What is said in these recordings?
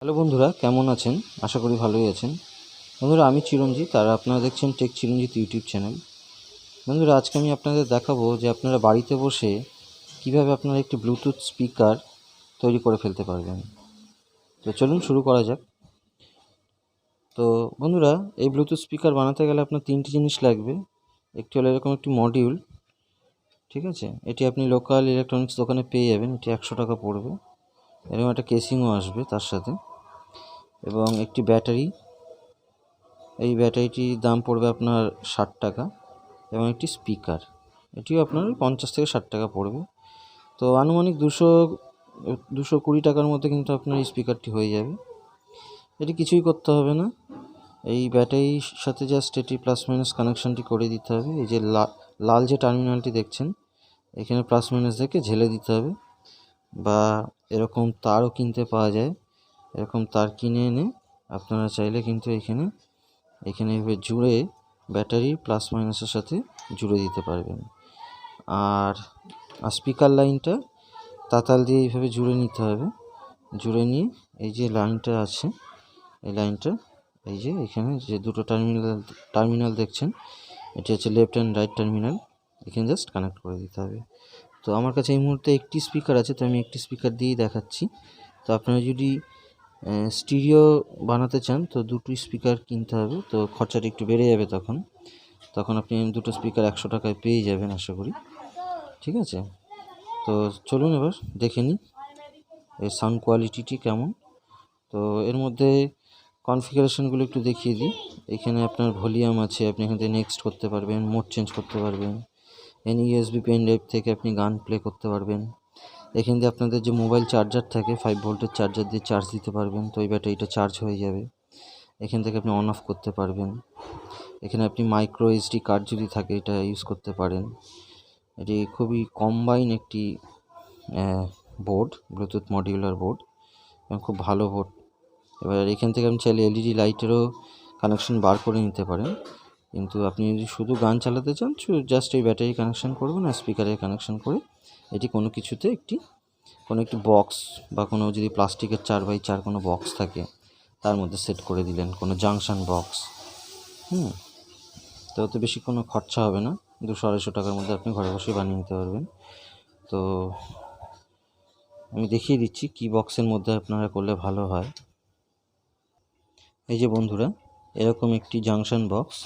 Hello বন্ধুরা, কেমন আছেন? আশা করি ভালোই আছেন। বন্ধুরা, আমি চিরঞ্জিত আর আপনারা দেখছেন টেক চিরঞ্জিত ইউটিউব চ্যানেল। বন্ধুরা, আজকে আমি আপনাদের দেখাবো যে আপনারা বাড়িতে বসে কিভাবে আপনারা একটি ব্লুটুথ স্পিকার তৈরি করে ফেলতে পারবেন। তো চলুন শুরু করা যাক। তো বন্ধুরা, এই ব্লুটুথ স্পিকার বানাতে গেলে আপনার তিনটি জিনিস লাগবে। একটি হলো এরকম একটি মডিউল, ঠিক আছে? এটি আপনি লোকাল ইলেকট্রনিক্স দোকানে পেয়ে যাবেন। এটি 100 টাকা পড়বে। এরকম একটা কেসিংও আসবে তার সাথে, এবং একটি ব্যাটারি। এই ব্যাটারিটির দাম পড়বে আপনার 60 টাকা, এবং একটি স্পিকার, এটিও আপনার 50 থেকে 60 টাকা পড়বে। তো আনুমানিক 220 টাকার মধ্যে কিন্তু আপনার এই স্পিকারটি হয়ে যাবে। এটি কিছুই করতে হবে না, এই ব্যাটারির সাথে জাস্ট এটি প্লাস মাইনাস কানেকশানটি করে দিতে হবে। এই যে লাল যে টার্মিনালটি দেখছেন, এখানে প্লাস মাইনাস দেখে ঝেলে দিতে হবে, বা এরকম তারও কিনতে পাওয়া যায়। এরকম তার কিনে এনে আপনারা চাইলে কিন্তু এখানে এভাবে জুড়ে ব্যাটারি প্লাস মাইনাসের সাথে জুড়ে দিতে পারবেন। আর স্পিকার লাইনটা তাতাল দিয়ে এইভাবে জুড়ে নিতে হবে। জুড়ে নিয়ে এই যে লাইনটা আছে, এই লাইনটা এই যে এখানে যে দুটো টার্মিনাল দেখছেন, এটি হচ্ছে লেফট অ্যান্ড রাইট টার্মিনাল, এখানে জাস্ট কানেক্ট করে দিতে হবে। তো আমার কাছে এই মুহূর্তে একটি স্পিকার আছে, তো আমি একটি স্পিকার দিয়েই দেখাচ্ছি। তো আপনারা যদি স্টিরিও বানাতে চান তো দুটো স্পিকার কিনতে হবে, তো খরচাটা একটু বেড়ে যাবে। তখন আপনি দুটো স্পিকার 100 টাকায় পেয়ে যাবেন আশা করি, ঠিক আছে? তো চলুন এবার দেখে নিই এর সাউন্ড কোয়ালিটিটি কেমন। তো এর মধ্যে কনফিগারেশনগুলো একটু দেখিয়ে দিই। এখানে আপনার ভলিউম আছে, আপনি এখান থেকে নেক্সট করতে পারবেন, মোড চেঞ্জ করতে পারবেন। ইউএসবি পেন ড্রাইভ থেকে আপনি গান প্লে করতে পারবেন। এখান দিয়ে আপনাদের যে মোবাইল চার্জার থাকে, 5 ভোল্টের চার্জার দিয়ে চার্জ দিতে পারবেন, তো এই ব্যাটারিটা চার্জ হয়ে যাবে। এখান থেকে আপনি অন অফ করতে পারবেন। এখানে আপনি মাইক্রো এসডি কার্ড যদি থাকে এটা ইউজ করতে পারেন। এটি খুবই কম্বাইন একটি বোর্ড, ব্লুটুথ মডিউলার বোর্ড, এবং খুব ভালো বোর্ড। এবার এখান থেকে আপনি চাইলে এলইডি লাইটেরও কানেকশন বার করে নিতে পারেন, কিন্তু আপনি যদি শুধু গান চালাতে চান জাস্ট এই ব্যাটারি কানেকশন করবেন আর স্পিকারের কানেকশন করে এটি কোনো কিছুতে কোনো একটি বক্স বা কোনো যদি প্লাস্টিকের 4x4 কোনো বক্স থাকে তার মধ্যে সেট করে দিলেন, কোনো জাংশন বক্স। তো অত বেশি কোনো খরচা হবে না, 200-250 টাকার মধ্যে আপনি ঘরে বসে বানিয়ে নিতে পারবেন। তো আমি দেখিয়ে দিচ্ছি কি বক্সের মধ্যে আপনারা করলে ভালো হয়। এই যে বন্ধুরা, এরকম একটি জাংশন বক্স,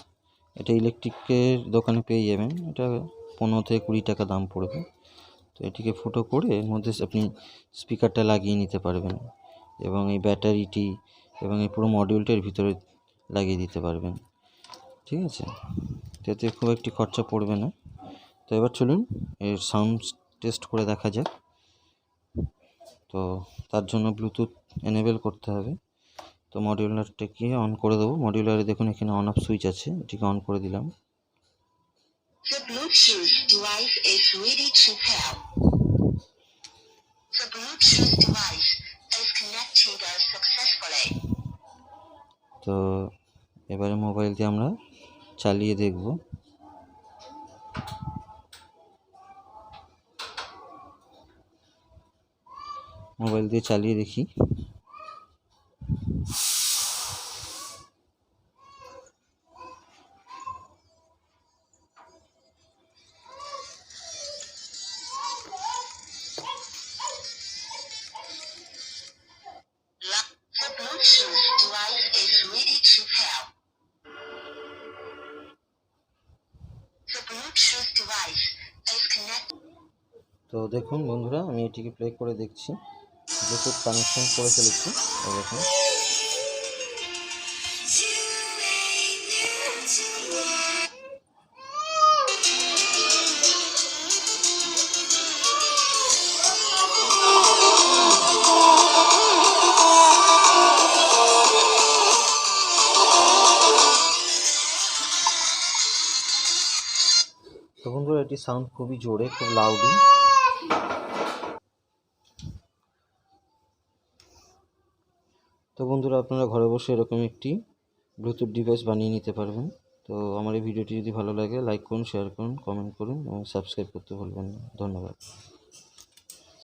এটা ইলেকট্রিকের দোকানে পেয়ে যাবেন। এটা 15 থেকে 20 টাকা দাম পড়বে। তো এটিকে ফুটো করে এর মধ্যে আপনি স্পিকারটা লাগিয়ে নিতে পারবেন, এবং এই ব্যাটারিটি এবং এই পুরো মডিউলটার ভিতরে লাগিয়ে দিতে পারবেন, ঠিক আছে? এতে খুব একটি খরচা পড়বে না। তো এবার চলুন এর সাউন্ড টেস্ট করে দেখা যাক। তো তার জন্য ব্লুটুথ এনেবেল করতে হবে। তো মডিউলারটাকে অন করে দেবো। মডিউলারে দেখুন এখানে অন অফ সুইচ আছে, এটিকে অন করে দিলাম। The Bluetooth device is ready to pair. The Bluetooth device is connected successfully. তো এবারে মোবাইল দিয়ে আমরা চালিয়ে দেখব। মোবাইল দিয়ে চালিয়ে দেখি। The Bluetooth device is ready to pair. The Bluetooth device is connected. তো দেখুন বন্ধুরা, আমি এটিকে প্লে করে দেখছি। ব্লুটুথ কানেকশন করে ফেলেছি, এই দেখুন। তো বন্ধুরা, এটি সাউন্ড খুবই জোরে, খুব লাউডি। তো বন্ধুরা, আপনারা ঘরে বসে এরকম একটি ব্লুটুথ ডিভাইস বানিয়ে নিতে পারবেন। তো আমার এই ভিডিওটি যদি ভালো লাগে লাইক করুন, শেয়ার করুন, কমেন্ট করুন এবং সাবস্ক্রাইব করতে ভুলবেন না। ধন্যবাদ।